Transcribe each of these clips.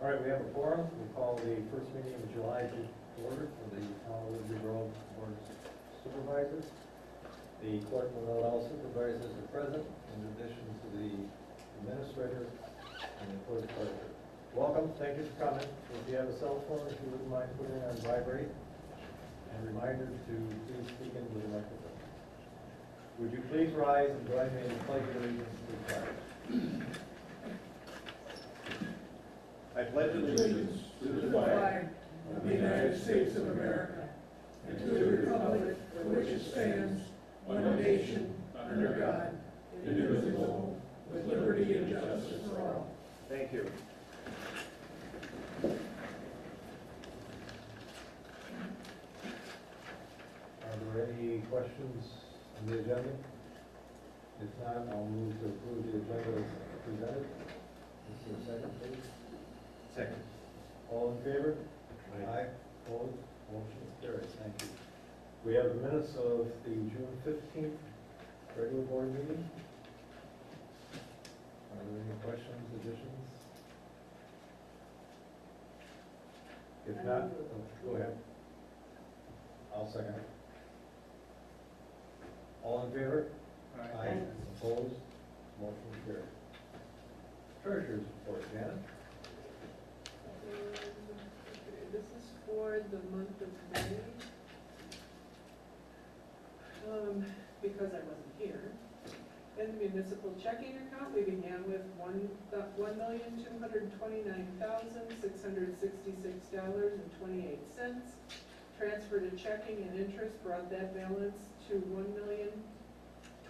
All right, we have a forum. We'll call the first meeting of July to order for the Town of Liberty Grove Board of Supervisors. The clerk will note all supervisors are present in addition to the administrator and the clerk treasurer. Welcome, thank you for coming. If you have a cell phone, if you wouldn't mind putting it on vibrate, and reminder to please speak into the microphone. Would you please rise and join me in the pledge of allegiance to the flag? I pledge allegiance to the flag of the United States of America and to the republic for which it stands, one nation, under God, indivisible, with liberty and justice for all. Thank you. Are there any questions on the agenda? If not, I'll move to approve the agenda as presented. Is there a second, please? Second. All in favor? Aye. Opposed? Motion carries. Thank you. We have the minutes of the June 15th regular board meeting. Are there any questions, additions? If not, go ahead. I'll second it. All in favor? Aye. Opposed? Motion carries. Treasurer's report, Janet? This is for the month of May. Because I wasn't here. In the municipal checking account, we began with $1,229,666.28. Transfer to checking and interest brought that balance to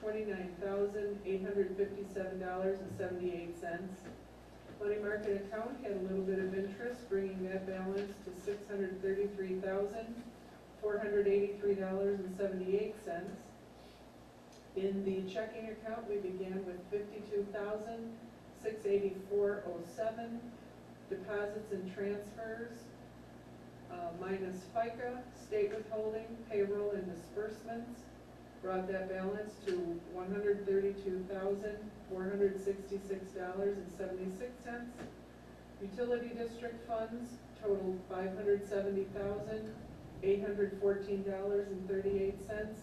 $1,029,857.78. Money market account had a little bit of interest, bringing that balance to $633,483.78. In the checking account, we began with $52,684.07. Deposits and transfers, minus FICA, state withholding, payroll, and disbursements, brought that balance to $132,466.76. Utility district funds totaled $570,814.38,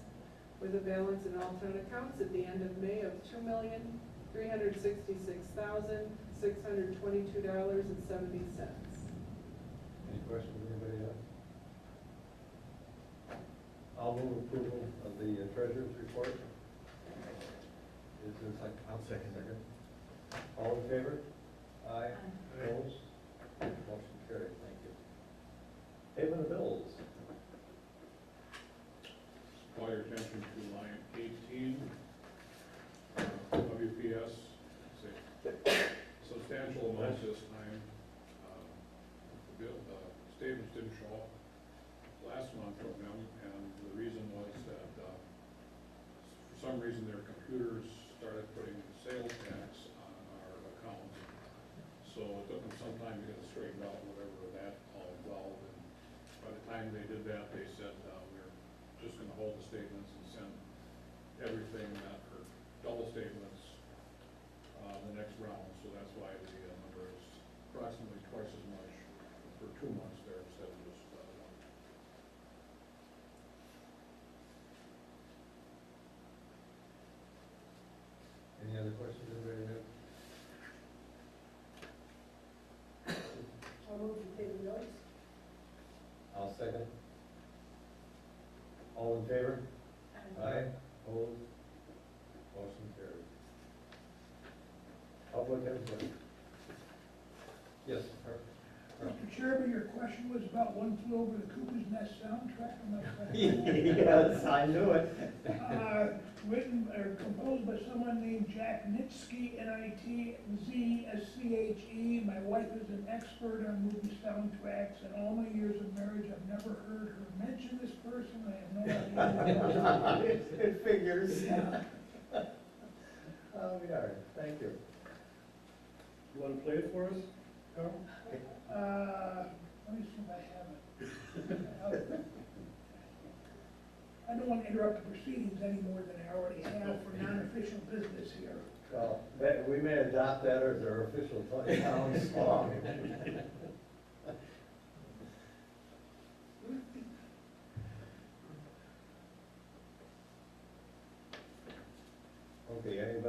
with a balance in all town accounts at the end of May of $2,366,622.70. Any questions, anybody else? I'll move approval of the treasurer's report. Is there a second? I'll second it. All in favor? Aye. Opposed? Motion carried, thank you. Payment of bills. Call your attention to line 18, WPS, substantial amount this time. The statements didn't show up last month from them, and the reason was that for some reason their computers started putting sales tax on our accounts. So it took them some time to get it straightened out, whatever that all involved. And by the time they did that, they said, we're just gonna hold the statements and send everything that for double statements the next round. So that's why the number is approximately twice as much for 2 months there instead of just one. Any other questions, anybody have? I'll move to pay the bills. I'll second. All in favor? Aye. Opposed? Motion carried. Public input. Yes, sir. Mr. Chairman, your question was about One Flew Over the Cuckoo's Nest soundtrack. Am I correct? Yes, I knew it. Written or composed by someone named Jack Nitzsche, Nitzsche. My wife is an expert on movie soundtracks, and all my years of marriage, I've never heard her mention this person. I have no idea. It figures. Yeah. Oh, we are. Thank you. You want to play it for us, Carl? Let me see if I have it. I don't want to interrupt the proceedings any more than I already have for non-official business here. Well, we may adopt that as our official town song.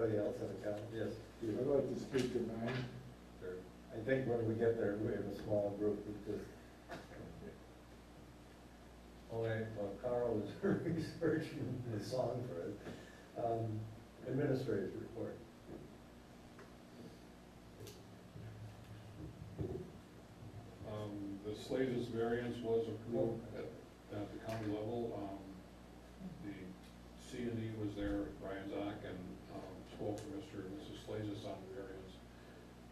Anybody else have a comment? Yes. you. I'd like to speak to mine. Sure. I think when we get there, we have a small group that just. Oh, wait, well, Carl was researching the song for it. Administrator's report. The Slazus variance was approved at the county level. The C and E was there, Brian Zock, and spoke to Mr. and Mrs. Slazus on the variance,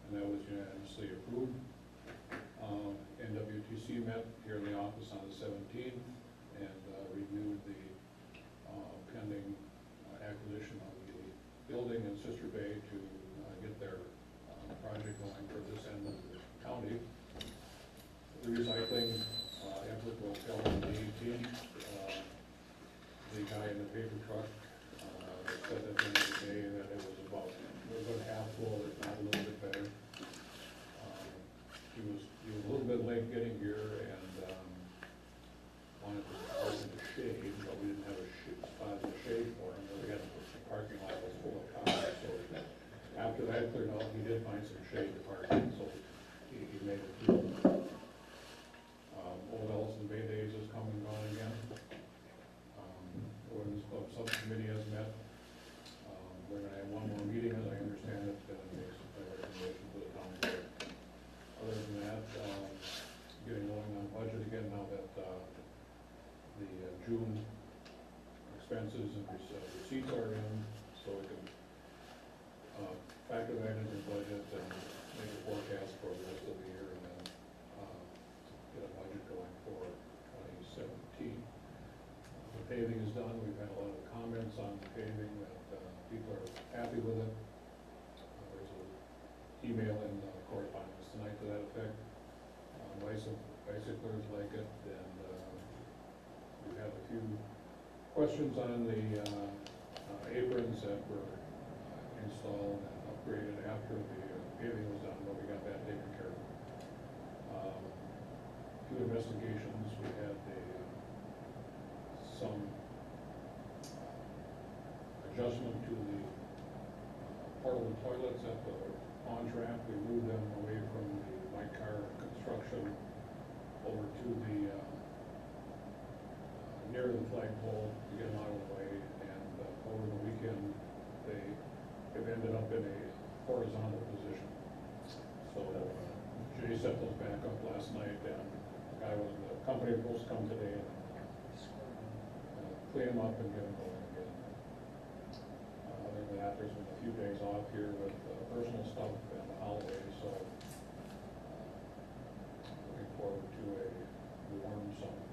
and that was unanimously approved. NWTC met here in the office on the 17th and reviewed the pending acquisition of the building in Sister Bay to get their project going for this end of the county. The recycling effort will tell on the 18th. The guy in the paper truck said at the end of the day that it was about, it was about half full, if not a little bit better. He was a little bit late getting here and wanted to park in the shade, but we didn't have a spot in the shade for him. We had the parking lot was full of cars, so after that cleared out, he did find some shade to park in, so he made it through. Old Ellison Bay Days is come and gone again. The Women's Club Subcommittee has met. We're gonna have one more meeting, as I understand it, to make some recommendations to the town board. Other than that, getting going on budget again now that the June expenses and receipts are in, so we can factor that into the budget and make a forecast for the rest of the year, and then get a budget going for 2017. The paving is done. We've had a lot of comments on the paving that people are happy with it. There's an email and correspondence tonight to that effect. Bicyclers like it, and we've had a few questions on the aprons that were installed and upgraded after the paving was done, but we got that taken care of. Few investigations. We had some adjustment to the portable toilets at the pond ramp. We moved them away from the Mike Carr construction over to the near the flagpole to get them out of the way. And over the weekend, they have ended up in a horizontal position. So Jay set those back up last night, and the company was supposed to come today and clean them up and get them going again. Other than that, there's been a few days off here with personal stuff and the holiday, so looking forward to a warm summer.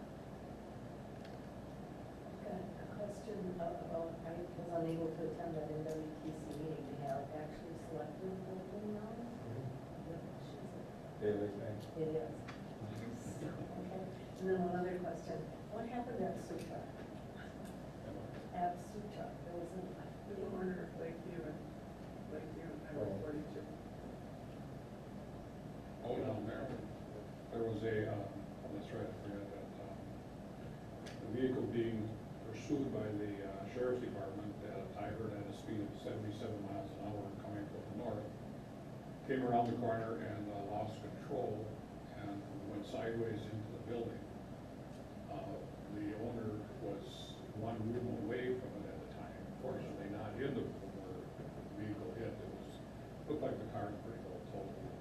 Got a question about, I was unable to attend that NWTC meeting, they have actually selected the building now? Daily thing. It is. Okay, and then one other question, what happened at Sutra? At Sutra, there was The corner of Lakeview and Highway 42. Oh, down there was a, that's right, I forgot that, the vehicle being pursued by the sheriff's department at a Tigard at a speed of 77 miles an hour coming from the north, came around the corner and lost control and went sideways into the building. The owner was one room away from it at the time, fortunately not in the room where the vehicle hit. Looked like the car was pretty well totaled.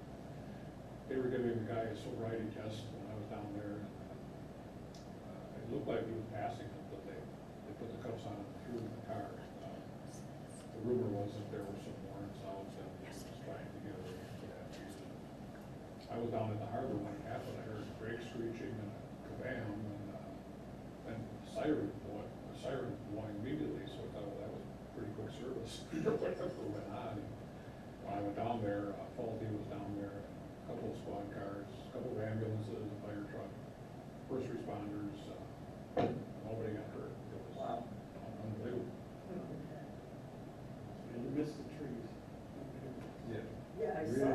They were giving the guy a sobriety test when I was down there. It looked like he was passing it, but they put the cuffs on and threw him in the car. The rumor was that there were some warrants out and he was trying to get away for that reason. I was down at the harbor when it happened. I heard brakes screeching and a kabam, and siren going immediately, so I thought, well, that was pretty quick service. Whatever went on. When I went down there, Faulty was down there, a couple of squad cars, a couple of ambulances, a fire truck, first responders, nobody got hurt. It was unbelievable. And you missed the trees. Yeah. Yeah, I saw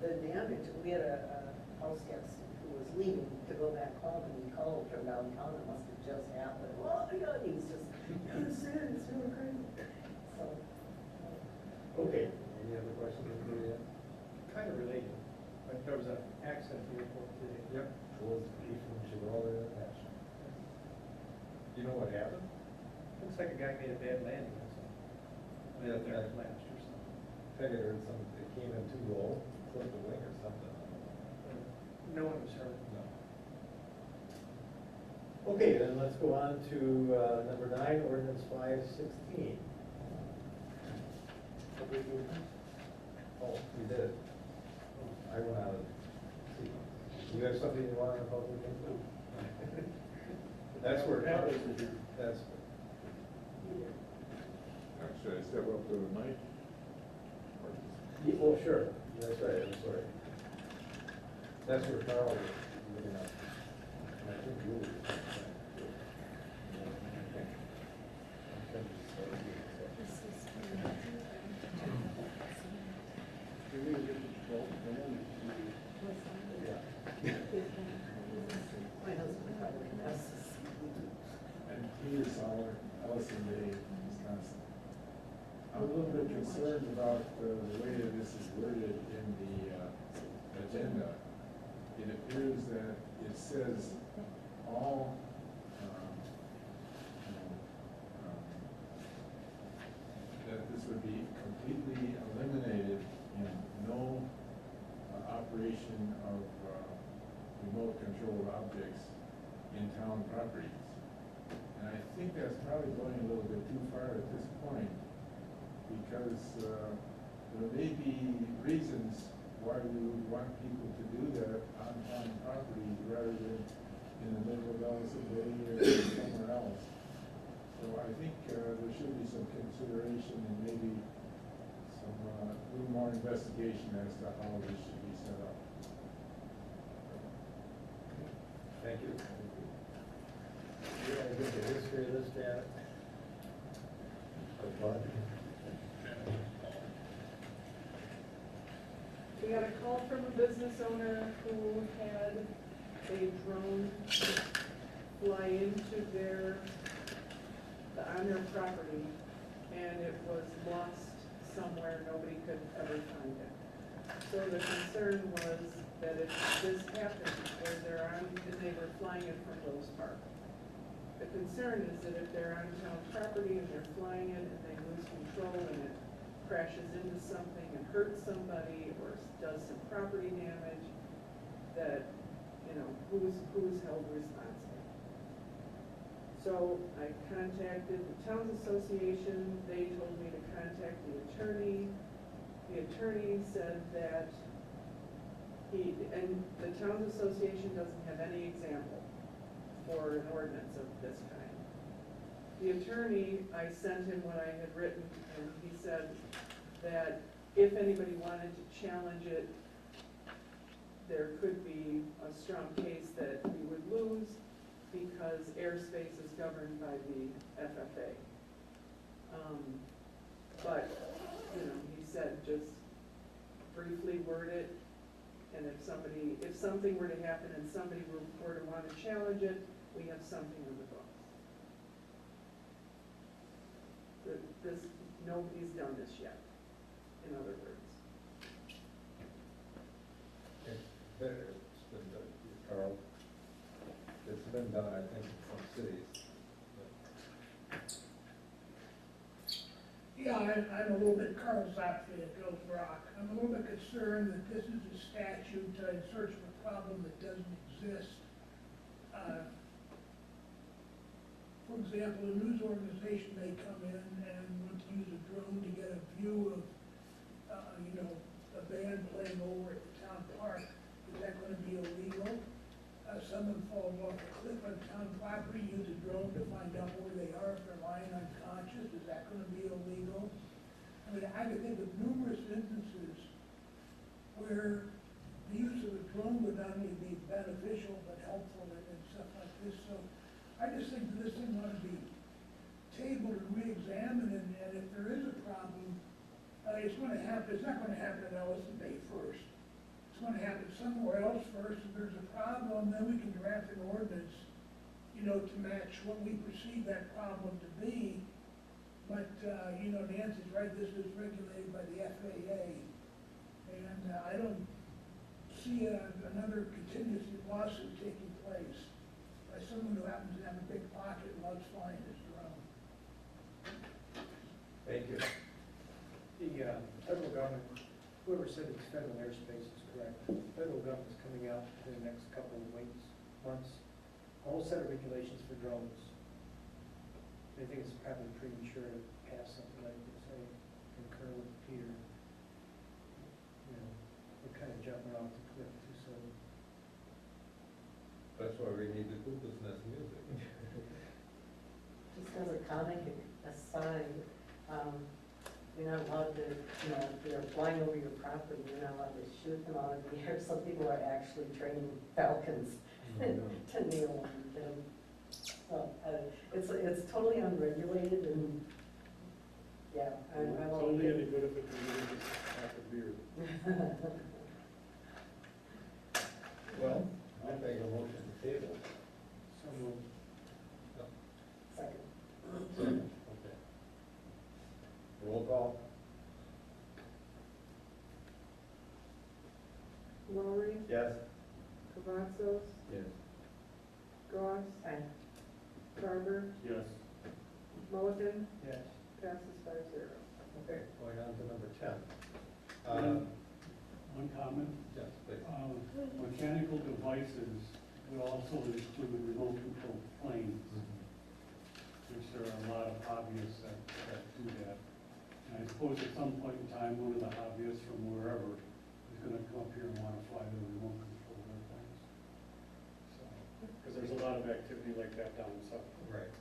the damage. We had a house guest who was leaving to go back home, and he called from downtown. It must have just happened. Oh my God, he was just, it's really crazy. So, Okay, any other questions on the, Kind of related, but there was an accident here today. Yep. Was beef from Gibraltar International. You know what happened? Looks like a guy made a bad landing or something. Yeah, There that- collapsed or something. I think I heard something, it came in too low, clipped the wing or something. No one was hurt. No. Okay, then let's go on to, number 9, ordinance 516. Oh, we did. I went out of sequence. You have something you want to public input? That's where, that's, Should I step up to the mic? well, sure, that's right, I'm sorry. That's where Carl was looking up. And I think you were. My husband probably knows. And Peter Sauer, Ellison Day, Wisconsin. I'm a little bit concerned about the way that this is worded in the agenda. It appears that it says all, that this would be completely eliminated in no operation of remote controlled objects in town properties. And I think that's probably going a little bit too far at this point, because there may be reasons why we would want people to do that on town property rather than in the middle of Ellison Bay or somewhere else. So I think there should be some consideration and maybe some, little more investigation as to how this should be set up. Thank you. You want to give the history of this, Janet? Or Bud? We got a call from a business owner who had a drone fly into on their property, and it was lost somewhere, nobody could ever find it. So the concern was that if this happened, where they're on, and they were flying it from Rose Park. The concern is that if they're on town property and they're flying it and they lose control and it crashes into something and hurts somebody or does some property damage, that, you know, who's held responsible? So I contacted the Towns Association, they told me to contact the attorney. The attorney said that and the Towns Association doesn't have any example for an ordinance of this kind. The attorney, I sent him what I had written, and he said that if anybody wanted to challenge it, there could be a strong case that we would lose because airspace is governed by the FFA. But, you know, he said just briefly word it, and if something were to happen and somebody were to want to challenge it, we have something on the books. Nobody's done this yet, in other words. It's been done, Carl. It's been done, I think, in some cities. Yeah, I'm a little bit, Carl Zapfi at Gulf Rock. I'm a little bit concerned that this is a statute in search of a problem that doesn't exist. For example, a news organization may come in and want to use a drone to get a view of, a band playing over at the town park. Is that going to be illegal? Someone falls off a cliff on town property, use a drone to find out where they are if they're lying unconscious. Is that going to be illegal? I mean, I could think of numerous instances where the use of a drone would not only be beneficial but helpful and stuff like this. So I just think that this thing ought to be tabled and re-examined, and if there is a problem, it's going to happen. It's not going to happen in Ellison Bay first. It's going to happen somewhere else first. If there's a problem, then we can draft an ordinance, to match what we perceive that problem to be. But, you know, Nancy's right, this is regulated by the FAA. And I don't see another contingency lawsuit taking place by someone who happens to have a big pocket and loves flying his drone. Thank you. The federal government, whoever said it's federal airspace is correct. The federal government's coming out in the next couple of weeks, months, a whole set of regulations for drones. I think it's probably premature to pass something like this. I concur with Peter. You know, we're kind of jumping off the cliff too soon. That's why we need the Cuckoo's Nest music. Just as a comment aside, you're not allowed to, you know, if they're flying over your property, you're not allowed to shoot them out of the air. Some people are actually training falcons to nail them. So, it's totally unregulated and, yeah, I It's Oh, won't. only any good if it can give us half a beer. Well, I'll make a motion to table. So moved. Second. Okay. Roll call? Lowry, Yes. Cavazos, Yes. Goss, Aye. Garber, Yes. Mulligan, Yes. passes 5-0. Okay, going on to number 10. One comment, Yes, please. mechanical devices would also include remote control planes, which there are a lot of hobbyists that do that. And I suppose at some point in time, one of the hobbyists from wherever is gonna come up here and wanna fly the remote control airplanes. So, Because there's a lot of activity like that down south. Right.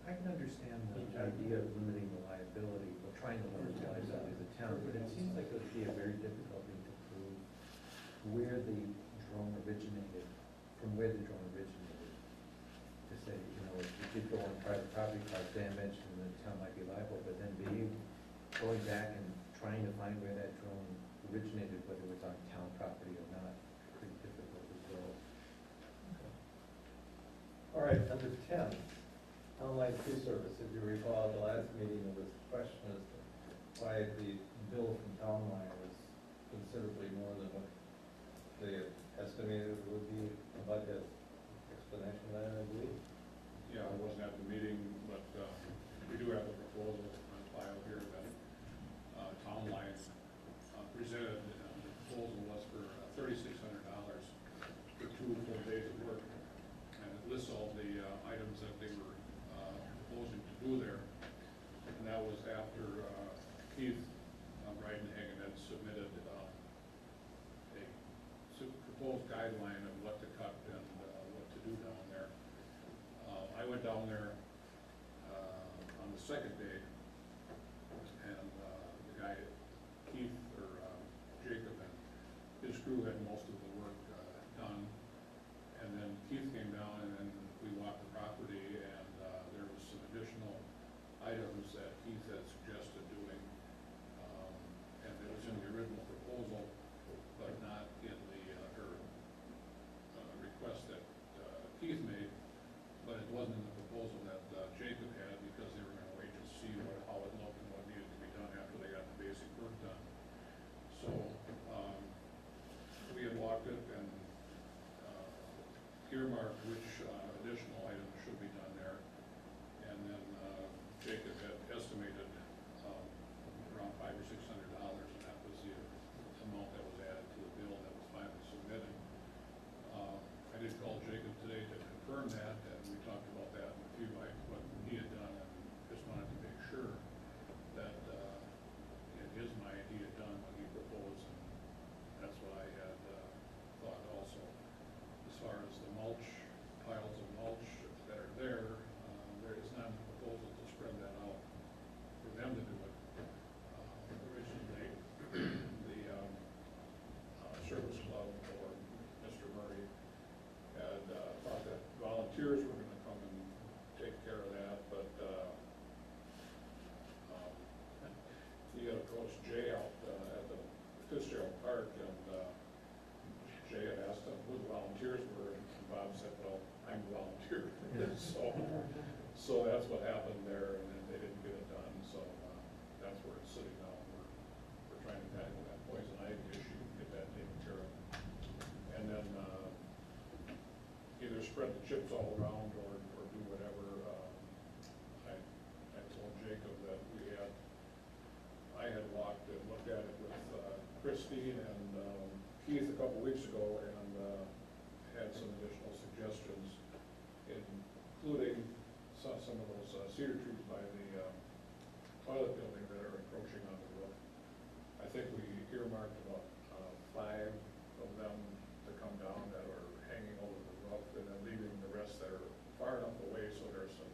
I can understand the idea of limiting the liability, or trying to limit the liability of the town, but it seems like it would be a very difficult thing to prove where the drone originated, from where the drone originated. To say, you know, if you did go on private property, cause damage, and the town might be liable, but then going back and trying to find where that drone originated, whether it was on town property or not, pretty difficult as well. All right, number 10, online food service. If you recall, at the last meeting, there was a question as to why the bill from Town Line was considerably more than what they had estimated it would be. About that explanation of that, I believe. Yeah, I wasn't at the meeting, but we do have a proposal on file here that Town Line presented. The proposal was for $3,600 for 2 full days of work. And it lists all the items that they were proposing to do there. And that was after Keith Reidenhagen had submitted a proposed guideline of what to cut and what to do down there. I went down there on the second day, and the guy, Keith, or Jacob, and his crew had most of the work done. And then Keith came down, and then we walked the property, and there was some additional items that Keith had suggested doing. And it was in the original proposal, but not in the request that Keith made, but it wasn't in the proposal that Jacob had, because they were gonna wait to see how it looked and what needed to be done after they got the basic work done. So, we had walked it and earmarked which additional items should be done there. And then Jacob had estimated around $500 or $600, and that was the amount that was added to the bill that was finally submitted. I did call Jacob today to confirm that, and we talked about that in a few, like what he had done, and just wanted to make sure that in his mind he had done what he proposed, and that's what I had thought also. As far as the mulch, piles of mulch that are there, there is not a proposal to spread that out for them to do it. Originally, the service club or Mr. Murray had thought that volunteers were gonna come and take care of that, but he had approached Jay out at the Fitzgerald Park, and Jay had asked him who the volunteers were, and Bob said, well, I'm a volunteer. So that's what happened there, and then they didn't get it done. that's where it's sitting now. We're trying to tackle that poison ivy issue, get that taken care of. And then, either spread the chips all around or do whatever. I told Jacob that I had walked and looked at it with Christine and Keith a couple weeks ago and had some additional suggestions, including some of those cedar trees by the toilet building that are encroaching on the roof. I think we earmarked about 5 of them to come down that are hanging over the roof, and then leaving the rest that are far enough away so there's some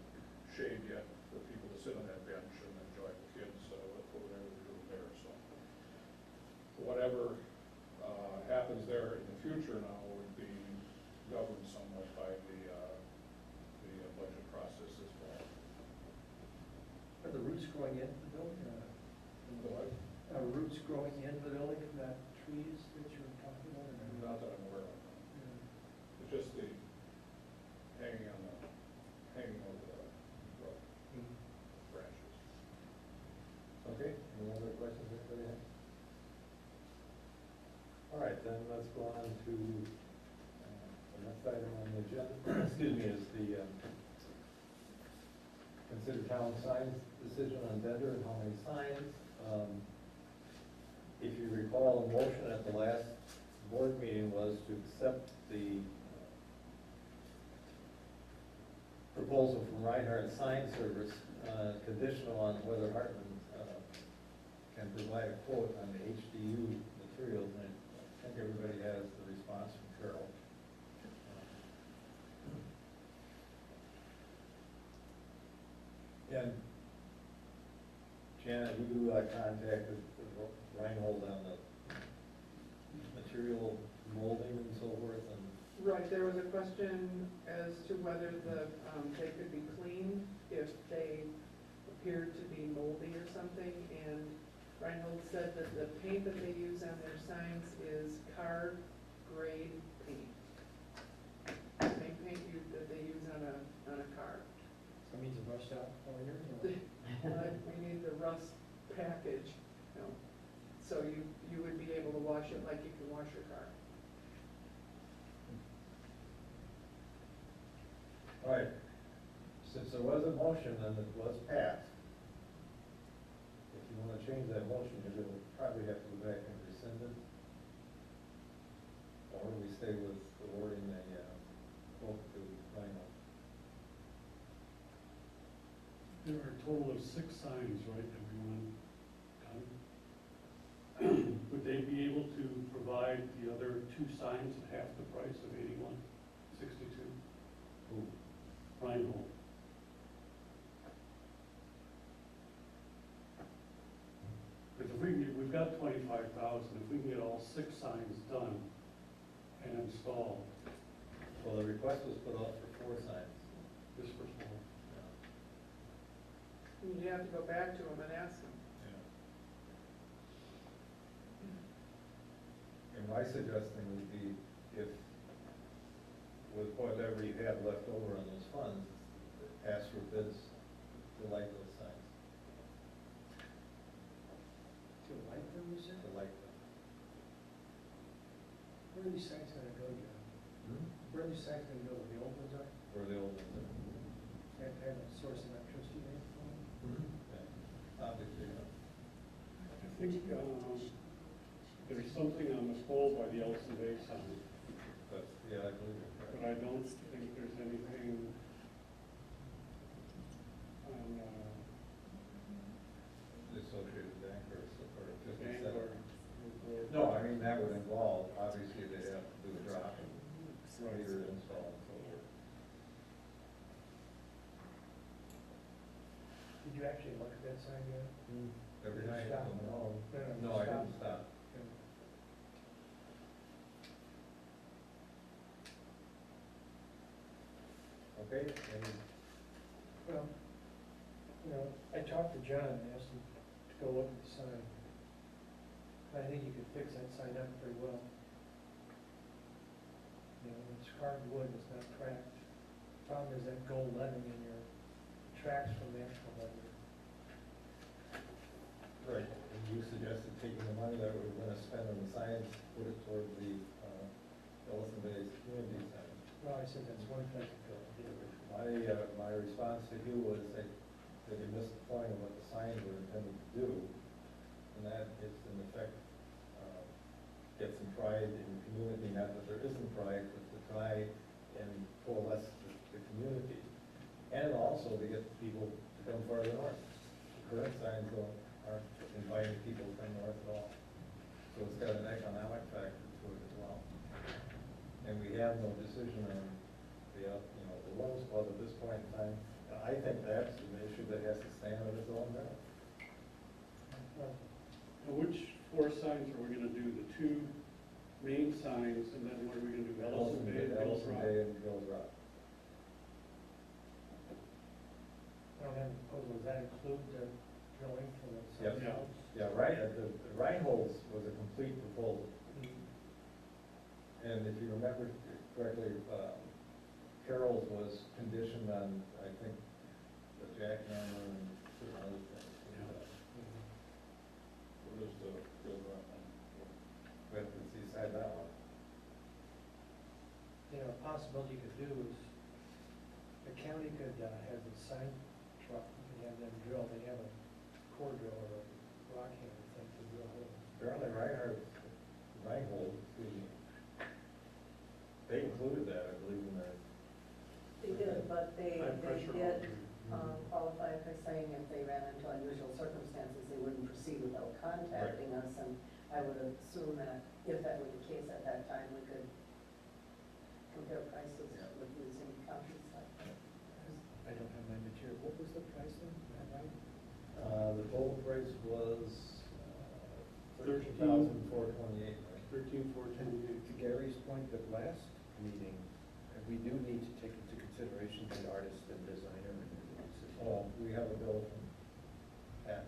shade yet for people to sit on that bench and enjoy the kids with whatever they're doing there. So whatever happens there in the future now would be governed somewhat by the budget process as well. Are the roots growing into the building or not? What? Are roots growing into the building from that trees that you were talking about? or not? Not that I'm aware of. Yeah. It's just the hanging over the roof branches. Okay, any other questions anybody has? All right, then let's go on to the next item on the agenda, excuse me, is the consider town signs decision on vendor and how many signs. If you recall, the motion at the last board meeting was to accept the proposal from Reinhardt Sign Service, conditional on whether Hartman can provide a quote on the HDU materials, and I think everybody has the response from Carol. And Janet, you contacted Reinhold on the material molding and so forth, and Right, there was a question as to whether they could be cleaned if they appeared to be moldy or something, and Reinhold said that the paint that they use on their signs is car grade paint. Same paint that they use on a car. So it means it rushed out pointers or? But we need the rust package, you know, so you would be able to wash it like you can wash your car. all right, since there was a motion and it was passed, if you want to change that motion, you're going to probably have to go back and rescind it. Or we stay with the wording that, quote to Reinhold. There are a total of 6 signs, right, that we want done. Would they be able to provide the other 2 signs at half the price of $81.62? Who? Reinhold. Because if we've got 25,000, if we can get all 6 signs done and installed, Well, the request was put out for 4 signs. this for small. You have to go back to them and ask them. And my suggestion would be if, with whatever you have left over on those funds, ask for bids to light those signs, To light them, you said? to light them. Where are these signs gonna go, John? Where are these signs gonna go, where the old ones are? Where the old ones are. Can't have a source of electricity there? Obviously, I think there's something on the pole by the Elson Bay sign, but, yeah, I believe you're but correct. I don't think there's anything on The Associated Bank or the 57. bank or. No, I mean, that would involve, obviously, they have to do a drop and Right. meter install and so forth. Did you actually look at that sign yet? Every night, Stop. no, No, no, I stop. didn't stop. Okay, and Well, I talked to John and asked him to go look at the sign. I think you could fix that sign up pretty well. It's carved wood, it's not cracked. Problem is that gold lettering in your tracks from the actual letter. Right, and you suggested taking the money that we were gonna spend on the signs, put it toward the, Ellison Bays Community Center. Well, I said that's one thing to go. My response to you was that you missed the point of what the signs were intended to do, and that is in effect, get some pride in the community, not that there isn't pride, but to try and coalesce the community. And also to get people to come farther north. The current signs aren't inviting people to come north at all. So it's got an economic factor to it as well. And we have no decision on the Lions Club at this point in time. I think that's an issue that has to stand on its own merit. Now, which four signs are we gonna do? The two main signs, and then what are we gonna do? Ellison Bay and Gills Ellison Rock? Bay and Gills Rock. I don't have a proposal, does that include the drilling for the Yes. sunset? Yeah, right, the Reinhold's was a complete proposal. And if you remember correctly, Carroll's was conditioned on, I think, the jackhammer and certain other things. What is the Gills Rock one? But it's beside that one. You know, a possibility you could do is, the county could have a sign truck and have them drill, they have a core drill or a rock hammer thing to drill holes. Apparently Reinhold, excuse me, they included that, I believe, in their. They did, but they High pressure did water. qualify by saying if they ran into unusual circumstances, they wouldn't proceed without contacting us. And I would assume that if that were the case at that time, we could compare prices with using counties like that. I don't have my material, what was the price then, is that right? The total price was $13,428. 13,428. To Gary's point, at last meeting, we do need to take into consideration the artist and designer in the decision. Oh, we have a bill from Pat.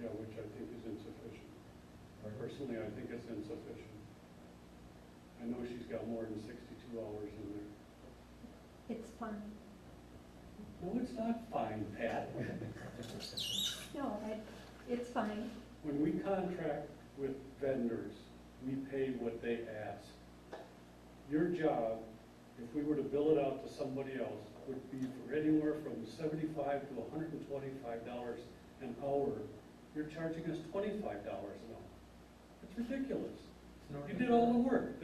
Yeah, which I think is insufficient. Personally, I think it's insufficient. I know she's got more than 62 hours in there. It's fine. No, it's not fine, Pat. No, it's fine. When we contract with vendors, we pay what they ask. Your job, if we were to bill it out to somebody else, would be for anywhere from $75 to $125 an hour. You're charging us $25 an hour. It's ridiculous. You did all the work.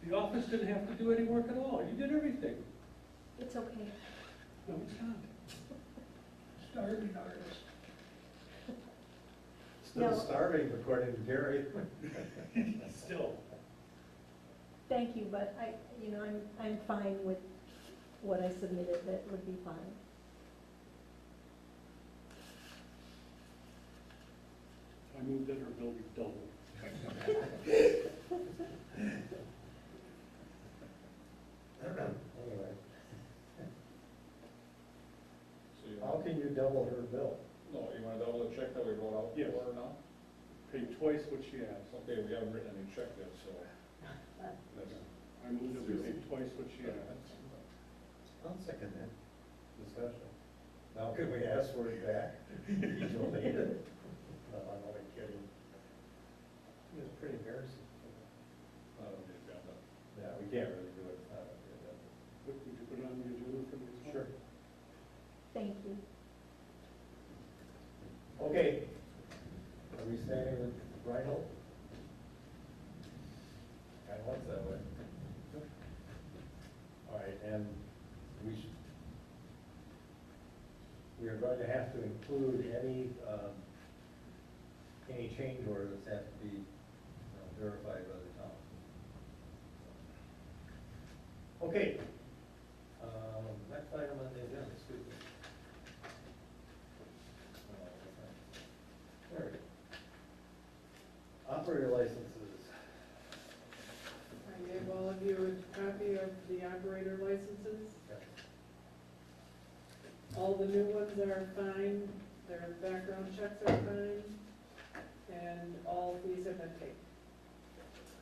The office didn't have to do any work at all. You did everything. It's okay. No, it's not. Starving artist. Still No. starving, according to Gary. Still. Thank you, but I'm fine with what I submitted. That would be fine. I moved that her bill be double. Anyway, So you how can you double her bill? No, you wanna double the check that we wrote out Yes. for her now? Pay twice what she asked. Okay, we haven't written any check yet, so. That's. I moved that we pay twice what she asked. I'll second that. Discussion. Now, could we ask for it back? You don't need it. No, I'm only kidding. It was pretty embarrassing. I don't need that, but Yeah, we can't really do it. It's not up here, Would you put it on the agenda for next month? Sure. Thank you. Okay. Are we staying with Reinhold? Kind of looks that way. All right, and we are going to have to include any change orders have to be verified by the town. Okay. Next item on the agenda, excuse me. There we go. Operator licenses. I gave all of you a copy of the operator licenses. All the new ones are fine, their background checks are fine, and all fees have been paid.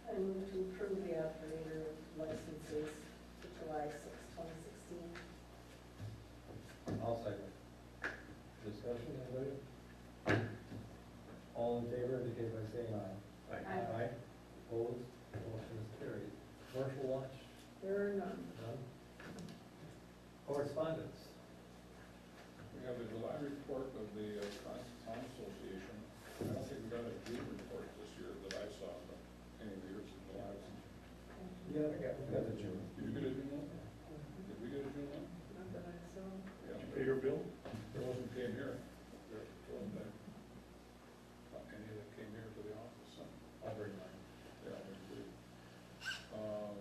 I move to approve the operator licenses for July 6, 2016. I'll second. Discussion, anybody? There are none. None? Correspondence? We have the July report of the Town Association. I don't think we got a June report this year that I saw, but anyway, yours is July. Yeah, we got the June. Did you get a June one? Did we get a June one? Not that I saw. Yeah. Did you pay your bill? There wasn't came here. There wasn't any that came here to the office, so. I'll bring mine. Yeah, I agree.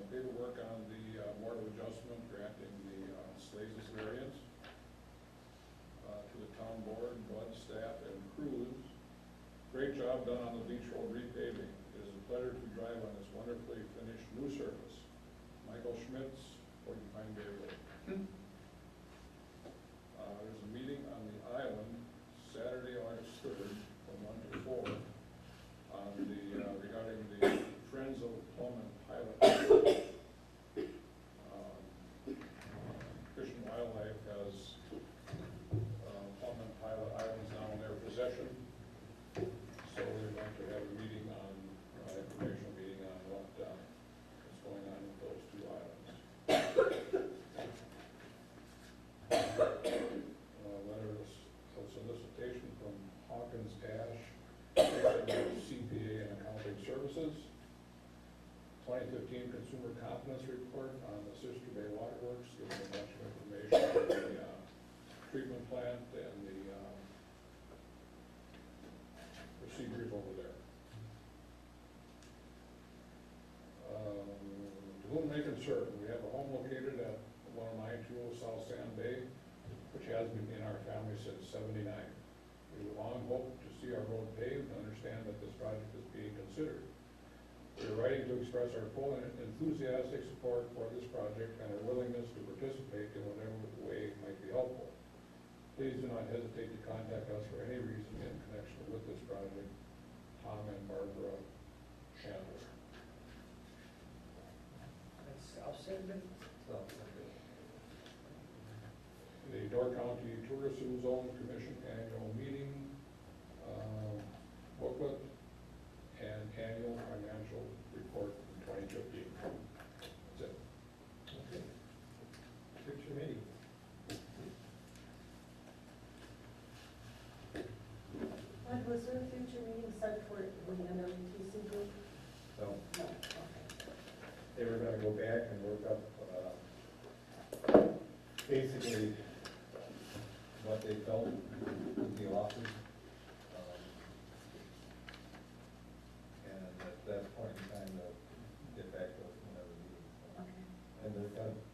Paperwork on the Board of Adjustment granting the Slazes variance to the town board, Bud, staff, and crews. Great job done on the Beach Road repaving. It is a pleasure to drive on this wonderfully finished new surface. Michael Schmitz, 45 Bay Road. There's a meeting on the island Saturday, August 3rd, from 1 to 4, on the, regarding the Friends of Plum and Pilot. Fish and Wildlife has Plum and Pilot Islands now in their possession. So they're going to have a meeting on, informational meeting on what's going on with those two islands. Letter of solicitation from Hawkins Ash, CPA and Accounting Services. 2015 Consumer Confidence Report on the Sister Bay Waterworks, giving a bunch of information on the treatment plant and the procedures over there. To whom may concern, we have a home located at 10920 South Sand Bay, which has been in our family since '79. We long hoped to see our road paved and understand that this project is being considered. We are writing to express our full and enthusiastic support for this project and our willingness to participate in whatever way might be helpful. Please do not hesitate to contact us for any reason in connection with this project. Tom and Barbara Chandler. I'll send it. So, The Door County Tourism Zone Commission Annual Meeting booklet and annual financial report for 2015. That's it. okay. Future meeting. Was there a future meeting set for the NWTC group? So No, okay. they were gonna go back and work up, basically what they felt with the office. And at that point in time, they'll get back to us whenever we need. Okay. And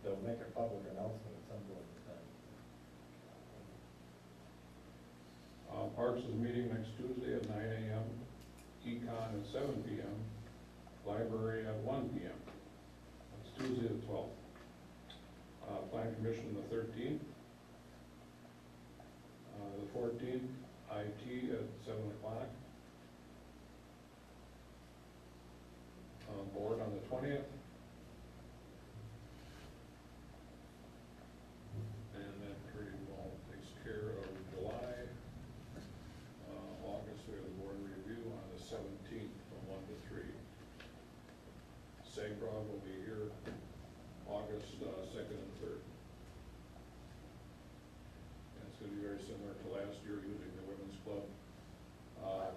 they'll make a public announcement at some point in time. Parks is meeting next Tuesday at 9 a.m., Econ at 7 p.m., Library at 1 p.m. That's Tuesday the 12th. Plan Commission the 13th. The 14th, IT at 7 o'clock. Board on the 20th. And that pretty well takes care of July. August, we have the board review on the 17th from 1 to 3. SAGROG will be here August 2nd and 3rd. And it's going to be very similar to last year using the Women's Club,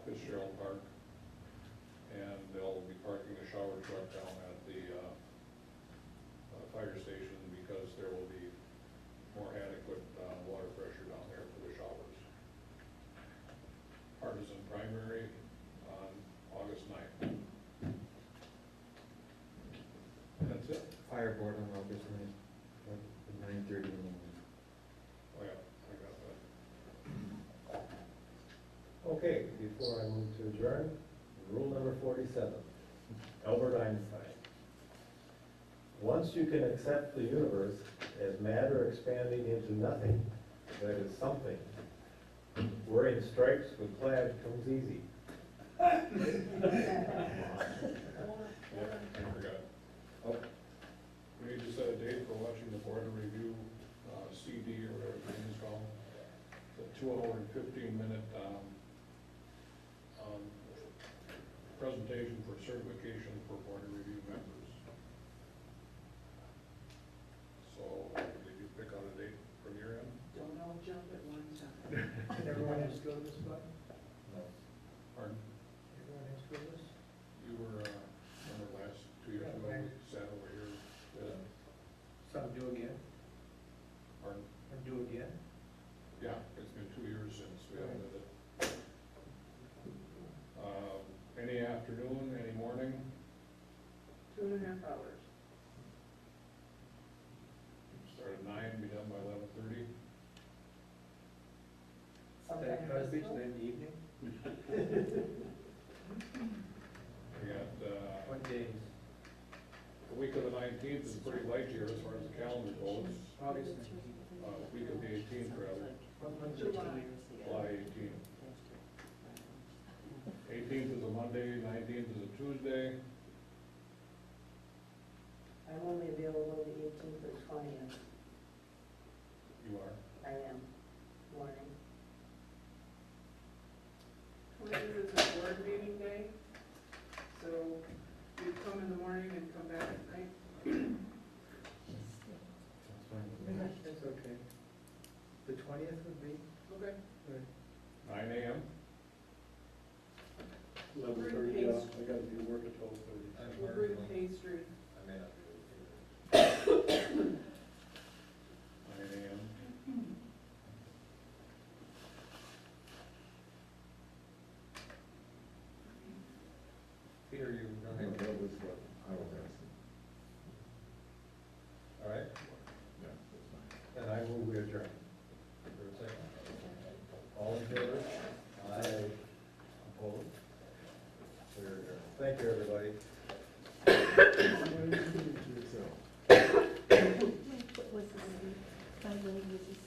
Fitzgerald Park. And they'll be parking a shower truck down at the fire station because there will be more adequate water pressure down there for the showers. Partisan primary on August 9th. That's it. Fire board on August 9th, at 9:30 in the morning. Oh, yeah, I got that. Okay, before I move to adjourn, rule number 47, Albert Einstein. Once you can accept the universe as matter expanding into nothing, that is something, wearing stripes with plaid comes easy. Yeah, I forgot. Oh, We need to set a date for watching the board review CD or whatever the name is called. The 2-hour and 15-minute presentation for certification for board review members. go to this button? No. Pardon? Everyone has to go to this? You were, remember last 2 years ago, we sat over here, Some do again, pardon? and do again? Yeah, it's been 2 years since we haven't did it. Any afternoon, any morning, 2.5 hours. start at 9, be done by 11:30. Sometime That North Beach, this then in the evening? We got, What days? the week of the 19th is pretty light here as far as the calendar goes. August Week of the 18th rather, July. July 18th. 18th is a Monday, 19th is a Tuesday. I'm only available the 18th or 20th. You are. I am, morning. 20th is a board meeting day, so you come in the morning and come back at night. That's okay. The 20th would be? Okay. 9 a.m. 11:30, yeah, I gotta be working till 12:30. We'll bring pastry. I may not do it 9 a.m. Peter, you I don't think have, that was what I was asking. all right, Yeah, that's fine. then I move we adjourn. For a second. All in favor? Aye. Opposed? We're adjourned. Thank you, everybody. What was the, finally, was this,